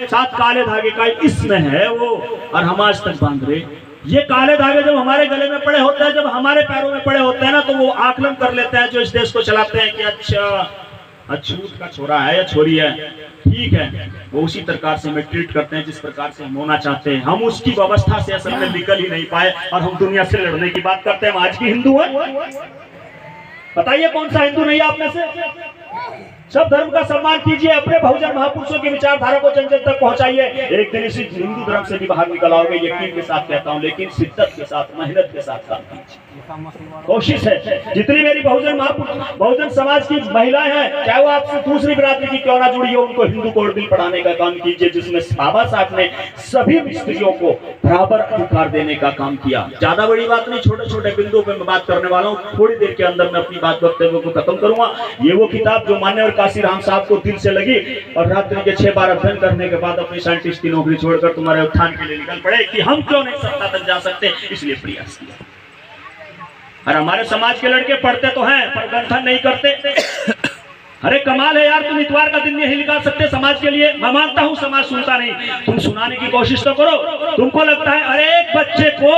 साथ काले धागे का इसमें है वो, और हम आज तक बांध रहे। ये काले धागे जब हमारे गले में पड़े होते हैं, जब हमारे पैरों में पड़े होते हैं ना, तो वो आकलन कर लेते हैं जो इस देश को चलाते हैं कि अच्छा अछूत का छोरा है या छोरी है, ठीक है, वो उसी प्रकार से हमें ट्रीट करते हैं जिस प्रकार से हम होना चाहते हैं। हम उसकी व्यवस्था से असल में निकल ही नहीं पाए और हम दुनिया से लड़ने की बात करते हैं। हम आज की हिंदू हैं, बताइए कौन सा हिंदू नहीं है आप में से? सब धर्म का सम्मान कीजिए, अपने बहुजन महापुरुषों की विचारधारा को जन जन तक पहुंचाइए। एक दिन इसी हिंदू धर्म से भी बाहर निकल आओगे, यकीन के साथ कहता हूं, लेकिन शिद्दत के साथ, मेहनत के साथ काम कीजिए। कोशिश है जितनी मेरी बहुजन समाज की महिलाएं हैं, चाहे वो आपसे दूसरी बिरादरी की क्यों ना जुड़ी हो, उनको हिंदू कोड बिल पढ़ाने का काम कीजिए, जिसमें बाबा साहब ने सभी स्त्रियों को बराबर अधिकार देने का काम किया। ज्यादा बड़ी बात नहीं, छोटे छोटे बिंदुओं पर मैं बात करने वाला हूँ। थोड़ी देर के अंदर मैं अपनी बात वक्तव्य को खत्म करूंगा। ये वो किताब जो मान्यवर काशीराम साहब को दिल से लगी और रात्रि के 6 बार अध्ययन करने के बाद अपनी साइंटिस्ट की नौकरी छोड़कर तुम्हारे उत्थान के लिए निकल पड़े कि हम क्यों नहीं सत्ता तक जा सकते, इसलिए प्रयास किया। और हमारे समाज के लड़के पढ़ते तो हैं पर गंठन नहीं करते। अरे कमाल है यार, तुम इतवार का दिन नहीं निकाल सकते समाज के लिए। मैं मानता हूं समाज सुनता नहीं, तुम सुनाने की कोशिश तो करो। तुमको लगता है अरे एक बच्चे को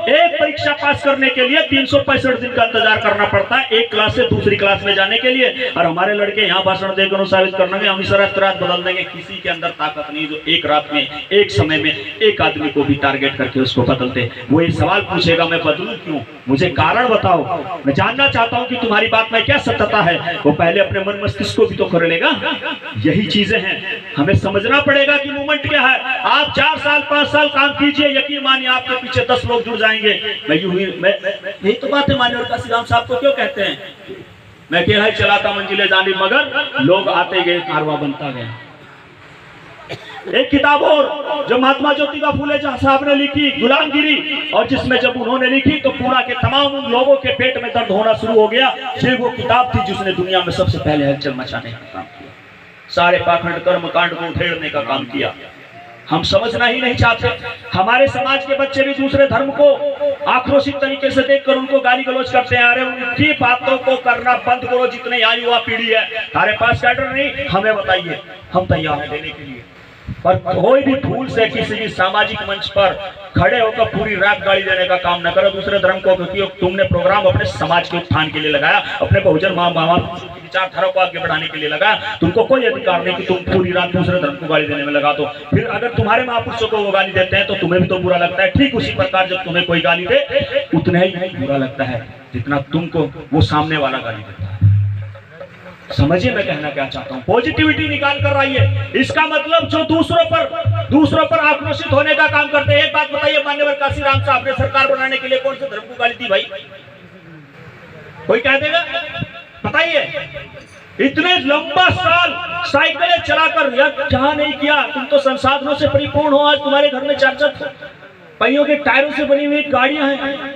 एक परीक्षा पास करने के लिए 365 दिन का इंतजार करना पड़ता है, एक क्लास से दूसरी क्लास में जाने के लिए, और हमारे लड़के यहाँ भाषण देकर साबित करने हम इस रात बदल देंगे। किसी के अंदर ताकत नहीं जो एक रात में, एक समय में एक आदमी को भी टारगेट करके उसको बदलते। वो ये सवाल पूछेगा मैं बदलूं क्यों, मुझे कारण बताओ, मैं जानना चाहता हूँ कि तुम्हारी बात में क्या सत्यता है। वो पहले अपने मन इसको भी तो कर लेगा। यही चीजें हैं, हमें समझना पड़ेगा कि मूवमेंट क्या है। आप 4 साल 5 साल काम कीजिए, यकीन मानिए आपके पीछे 10 लोग जुड़ जाएंगे। यही तो बात है। मान्यवर काशीराम साहब को क्यों कहते हैं, मैं कह रहा चलाता मंजिले जानी मगर लोग आते गए कारवा बनता गया। एक किताब और जो महात्मा ज्योतिबा फूले साहब ने लिखी, गुलामगिरी, और जिसमें जब उन्होंने लिखी तो पूरा के तमाम उन लोगों के पेट में दर्द होना शुरू हो गया। ये वो किताब थी जिसने दुनिया में सबसे पहले हलचल मचाने का काम किया, सारे पाखंड कर्म कांड को उधेड़ने का काम किया। हम समझना ही नहीं चाहते। हमारे समाज के बच्चे भी दूसरे धर्म को आक्रोशित तरीके से देखकर उनको गाली गलौज करते हैं। अरे उनकी बातों को करना बंद करो। जितने यहाँ युवा पीढ़ी है, हमारे पास कैडर नहीं, हमें बताइए, हम तैयार हैं देने के लिए। और कोई भी भूल से किसी भी सामाजिक मंच पर खड़े होकर पूरी रात गाली देने का काम न करो दूसरे धर्म को, क्योंकि तुमने प्रोग्राम अपने समाज के उत्थान के लिए लगाया, अपने बहुजन की विचारधारा को आगे बढ़ाने के लिए लगाया। तुमको कोई अधिकार नहीं कि तुम पूरी रात दूसरे धर्म को गाली देने में लगा दो। फिर अगर तुम्हारे महापुरुषों को वो गाली देते हैं तो तुम्हें भी तो बुरा लगता है। ठीक उसी प्रकार जब तुम्हें कोई गाली दे उतना ही बुरा लगता है जितना तुमको वो सामने वाला गाली देता है। समझिए मैं कहना क्या चाहता हूँ। पॉजिटिविटी निकाल कर आइए। इसका मतलब जो दूसरों पर आक्रोशित होने का काम करते हैं। एक बात बताइए, मान्यवर काशीराम साहब ने सरकार बनाने के लिए कौन से धर्म को गाली दी भाई? कोई कह देगा? बताइए। इतने लंबा साल साइकिलें चलाकर जहां नहीं किया। तुम तो संसाधनों से परिपूर्ण हो। आज तुम्हारे घर में 4 पहियों के टायरों से बनी हुई गाड़ियां हैं,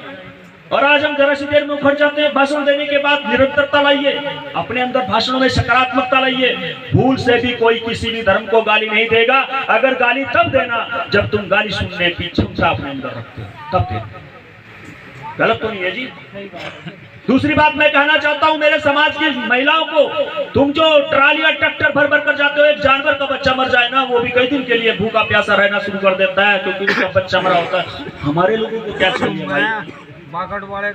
और आज हम जरा सी देर में उखड़ जाते हैं। भाषण देने के बाद निरंतरता लाइए, अपने अंदर भाषणों में सकारात्मकता लाइए। भूल से भी कोई किसी भी धर्म को गाली नहीं देगा। अगर गाली तब देना जब तुम गाली सुनने की क्षमता अपने अंदर रखते हो, तब देना। गलत तो नहीं है जी। दूसरी बात मैं कहना चाहता हूं मेरे समाज की महिलाओं को, तुम जो ट्राली या ट्रैक्टर भर कर जाते हो, एक जानवर का बच्चा मर जाए ना, वो भी कई दिन के लिए भूखा प्यासा रहना शुरू कर देता है क्योंकि उसका बच्चा मरा होता है। हमारे लोगों को क्या चाहिए भाई?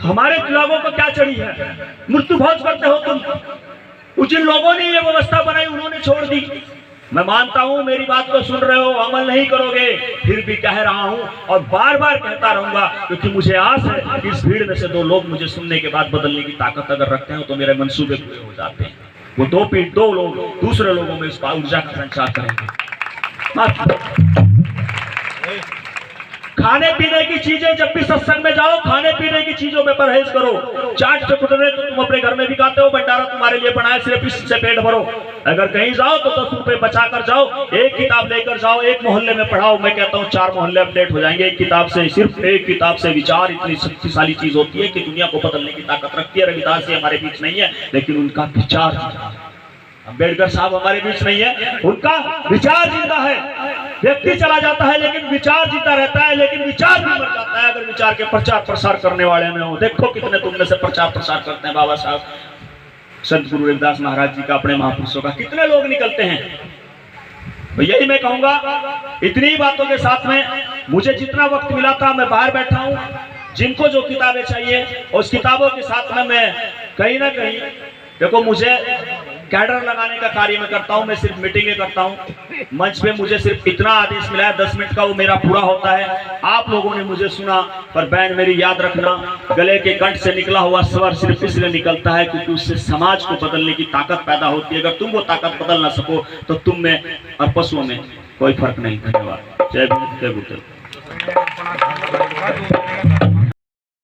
हमारे लोगों को क्या चढ़ी है? मृत्यु भोज करते हो तुम। जिन लोगों ने ये व्यवस्था बनाई उन्होंने छोड़ दी। मैं मानता हूं मेरी बात को सुन रहे हो, अमल नहीं करोगे, फिर भी कह रहा हूं और बार बार कहता रहूंगा क्योंकि मुझे आस है कि इस भीड़ में से 2 लोग मुझे सुनने के बाद बदलने की ताकत अगर रखते हैं तो मेरे मंसूबे पूरे हो जाते हैं। वो 2 लोग दूसरे लोगों में इस ऊर्जा का संचार करेंगे। खाने पीने की चीजें, जब भी सत्संग में जाओ खाने पीने की चीजों में परहेज करो। चाट चटोरे तो तुम अपने घर में भी खाते हो, भंडारा तुम्हारे लिए बनाया, सिर्फ इससे पेट भरो। अगर कहीं जाओ तो 10 रुपए बचा कर जाओ, एक किताब लेकर जाओ, एक मोहल्ले में पढ़ाओ। मैं कहता हूँ 4 मोहल्ले अपडेट हो जाएंगे एक किताब से। सिर्फ एक किताब से विचार इतनी शक्तिशाली चीज होती है कि दुनिया को बदलने की ताकत रखती है। रविदास जी हमारे बीच नहीं है लेकिन उनका विचार, अम्बेडकर साहब हमारे बीच नहीं है, उनका विचार जिंदा है। व्यक्ति चला जाता है लेकिन विचार जीता रहता है, लेकिन विचार भी मर जाता है अगर विचार के प्रचार प्रसार करने वाले में हो। देखो कितने तुम में से प्रचार प्रसार करते हैं बाबा साहब, संत गुरु रविदास महाराज जी का, अपने महापुरुषों का, कितने लोग निकलते हैं। तो यही मैं कहूंगा, इतनी बातों के साथ में मुझे जितना वक्त मिला था मैं बाहर बैठा हूं। जिनको जो किताबें चाहिए उस किताबों के साथ में मैं कहीं ना कहीं, देखो मुझे कैडर लगाने का कार्य मैं करता हूं, मैं सिर्फ मीटिंगें करता हूं। मंच पे मुझे सिर्फ इतना आदेश मिला है 10 मिनट का, वो मेरा पूरा होता है। आप लोगों ने मुझे सुना, पर बैंड मेरी याद रखना, गले के कंठ से निकला हुआ स्वर सिर्फ इसलिए निकलता है क्योंकि उससे समाज को बदलने की ताकत पैदा होती है। अगर तुम वो ताकत बदल ना सको तो तुम में और पशुओं में कोई फर्क नहीं। धन्यवाद। जय भीम, जय बुद्ध।